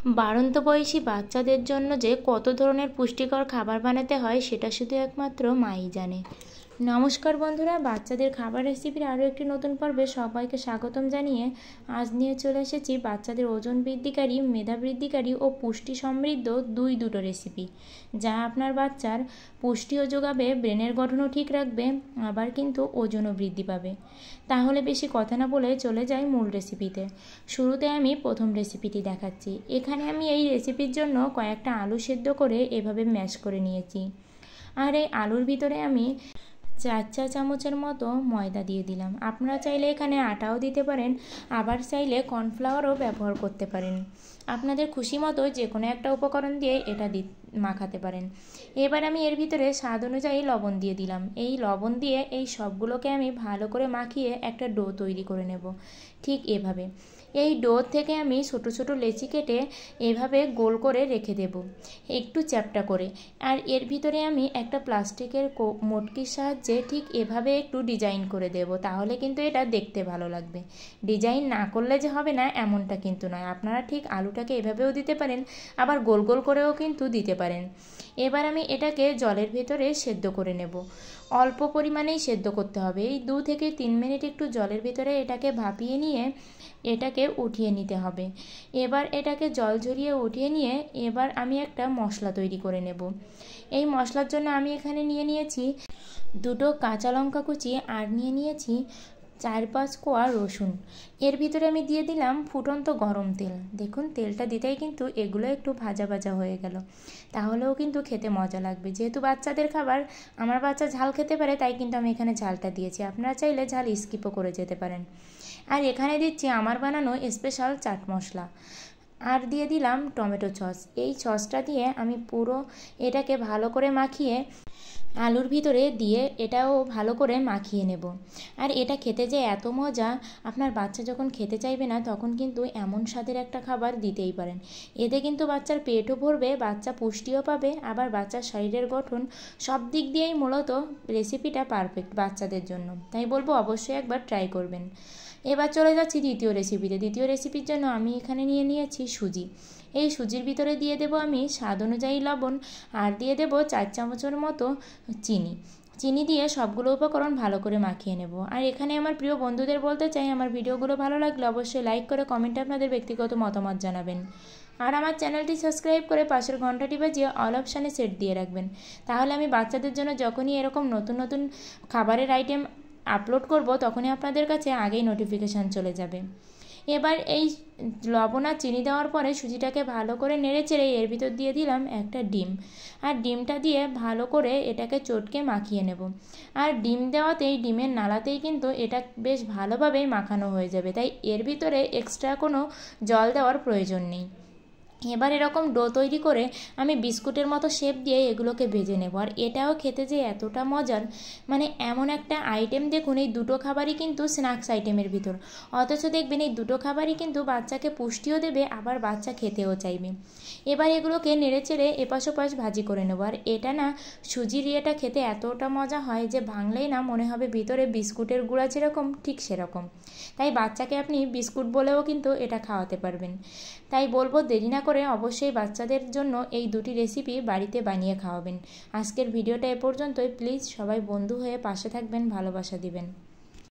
বাড়ন্ত বয়সী বাচ্চাদের জন্য যে কত ধরনের পুষ্টিকর খাবার বানাতে হয় সেটা শুধু একমাত্র মাই জানে। নমস্কার বন্ধুরা, বাচ্চাদের খাবার রেসিপির আরও একটি নতুন পর্বে সবাইকে স্বাগতম জানিয়ে আজ নিয়ে চলে এসেছি বাচ্চাদের ওজন বৃদ্ধিকারী, মেধা বৃদ্ধিকারী ও পুষ্টি সমৃদ্ধ দুটো রেসিপি, যা আপনার বাচ্চার পুষ্টিও যোগাবে, ব্রেনের গঠনও ঠিক রাখবে, আবার কিন্তু ওজনও বৃদ্ধি পাবে। তাহলে বেশি কথা না বলে চলে যাই মূল রেসিপিতে। শুরুতে আমি প্রথম রেসিপিটি দেখাচ্ছি। এখানে আমি এই রেসিপির জন্য কয়েকটা আলু সেদ্ধ করে এভাবে ম্যাশ করে নিয়েছি। আর এই আলুর ভিতরে আমি 4 চা চামচের মতো ময়দা দিয়ে দিলাম। আপনারা চাইলে এখানে আটাও দিতে পারেন, আবার চাইলে কর্নফ্লাওয়ারও ব্যবহার করতে পারেন। আপনাদের খুশি মতো যে কোনো একটা উপকরণ দিয়ে এটা মাখাতে পারেন। এবার আমি এর ভিতরে স্বাদ অনুযায়ী লবণ দিয়ে দিলাম। এই লবণ দিয়ে এই সবগুলোকে আমি ভালো করে মাখিয়ে একটা ডো তৈরি করে নেব। ঠিক এভাবে এই ডো থেকে আমি ছোট ছোট লেচি কেটে এভাবে গোল করে রেখে দেব, একটু চ্যাপ্টা করে। আর এর ভিতরে আমি একটা প্লাস্টিকের মটকির সাহায্যে ঠিক এভাবে একটু ডিজাইন করে দেব, তাহলে কিন্তু এটা দেখতে ভালো লাগবে। ডিজাইন না করলে যে হবে না এমনটা কিন্তু নয়। আপনারা ঠিক আলুটাকে এভাবেও দিতে পারেন, আবার গোল গোল করেও কিন্তু দিতে পারেন। এবার আমি এটাকে জলের ভেতরে সেদ্ধ করে নেব। অল্প পরিমাণেই সেদ্ধ করতে হবে। এই 2 থেকে 3 মিনিট একটু জলের ভিতরে এটাকে ভাপিয়ে নিয়ে এটাকে উঠিয়ে নিতে হবে। এবার এটাকে জল ঝরিয়ে উঠিয়ে নিয়ে এবার আমি একটা মশলা তৈরি করে নেব। এই মশলার জন্য আমি এখানে নিয়ে নিয়েছি 2 কাঁচা লঙ্কা কুচি, আর নিয়ে নিয়েছি 4-5 কোয়া রসুন। এর ভিতরে আমি দিয়ে দিলাম ফুটন্ত গরম তেল। দেখুন, তেলটা দিতেই কিন্তু এগুলো একটু ভাজা ভাজা হয়ে গেল, তাহলেও কিন্তু খেতে মজা লাগবে। যেহেতু বাচ্চাদের খাবার, আমার বাচ্চা ঝাল খেতে পারে, তাই কিন্তু আমি এখানে ঝালটা দিয়েছি। আপনারা চাইলে ঝাল স্কিপও করে যেতে পারেন। আর এখানে দিচ্ছি আমার বানানো স্পেশাল চাট মশলা, আর দিয়ে দিলাম টমেটো সস। এই সসটা দিয়ে আমি পুরো এটাকে ভালো করে মাখিয়ে আলুর ভিতরে দিয়ে এটাও ভালো করে মাখিয়ে নেব। আর এটা খেতে যে এত মজা, আপনার বাচ্চা যখন খেতে চাইবে না তখন কিন্তু এমন স্বাদের একটা খাবার দিতেই পারেন। এতে কিন্তু বাচ্চার পেটও ভরবে, বাচ্চা পুষ্টিও পাবে, আবার বাচ্চার শরীরের গঠন সব দিক দিয়েই মূলত রেসিপিটা পারফেক্ট বাচ্চাদের জন্য। তাই বলবো অবশ্যই একবার ট্রাই করবেন। এবার চলে যাচ্ছি দ্বিতীয় রেসিপিতে। দ্বিতীয় রেসিপির জন্য আমি এখানে নিয়ে নিয়েছি সুজি। এই সুজির ভিতরে দিয়ে দেব আমি স্বাদ অনুযায়ী লবণ, আর দিয়ে দেব 4 চামচের মতো চিনি দিয়ে সবগুলো উপকরণ ভালো করে মাখিয়ে নেব। আর এখানে আমার প্রিয় বন্ধুদের বলতে চাই, আমার ভিডিওগুলো ভালো লাগলে অবশ্যই লাইক করে কমেন্টে আপনাদের ব্যক্তিগত মতামত জানাবেন। আর আমার চ্যানেলটি সাবস্ক্রাইব করে পাশের ঘন্টাটি বাজিয়ে অল অপশানে সেট দিয়ে রাখবেন। তাহলে আমি বাচ্চাদের জন্য যখনই এরকম নতুন নতুন খাবারের আইটেম আপলোড করব তখনই আপনাদের কাছে আগেই নোটিফিকেশান চলে যাবে। এবার এই লবণ আর চিনি দেওয়ার পরে সুজিটাকে ভালো করে নেড়ে চেড়ে এর ভিতর দিয়ে দিলাম একটা ডিম। আর ডিমটা দিয়ে ভালো করে এটাকে চটকে মাখিয়ে নেব। আর ডিম দেওয়াতেই, ডিমের নাড়াতেই কিন্তু এটা বেশ ভালোভাবেই মাখানো হয়ে যাবে, তাই এর ভিতরে এক্সট্রা কোনো জল দেওয়ার প্রয়োজন নেই। এবার এরকম ডো তৈরি করে আমি বিস্কুটের মতো শেপ দিয়ে এগুলোকে ভেজে নেব। আর এটাও খেতে যে এতটা মজার, মানে এমন একটা আইটেম, দেখুন এই দুটো খাবারই কিন্তু স্ন্যাক্স আইটেমের ভিতর, অথচ দেখবেন এই দুটো খাবারই কিন্তু বাচ্চাকে পুষ্টিও দেবে, আবার বাচ্চা খেতেও চাইবে। এবার এগুলোকে নেড়ে চেড়ে এপাশ ওপাশ ভাজি করে নেব। আর এটা না, সুজির ইয়েটা খেতে এতটা মজা হয় যে ভাঙলেই না মনে হবে ভিতরে বিস্কুটের গুঁড়া যেরকম ঠিক সেরকম। তাই বাচ্চাকে আপনি বিস্কুট বলেও কিন্তু এটা খাওয়াতে পারবেন। তাই বলবো দেরি না করে অবশ্যই বাচ্চাদের জন্য এই দুটি রেসিপি বাড়িতে বানিয়ে খাওয়াবেন। আজকের ভিডিওটা এ পর্যন্তই। প্লিজ সবাই বন্ধু হয়ে পাশে থাকবেন, ভালোবাসা দিবেন।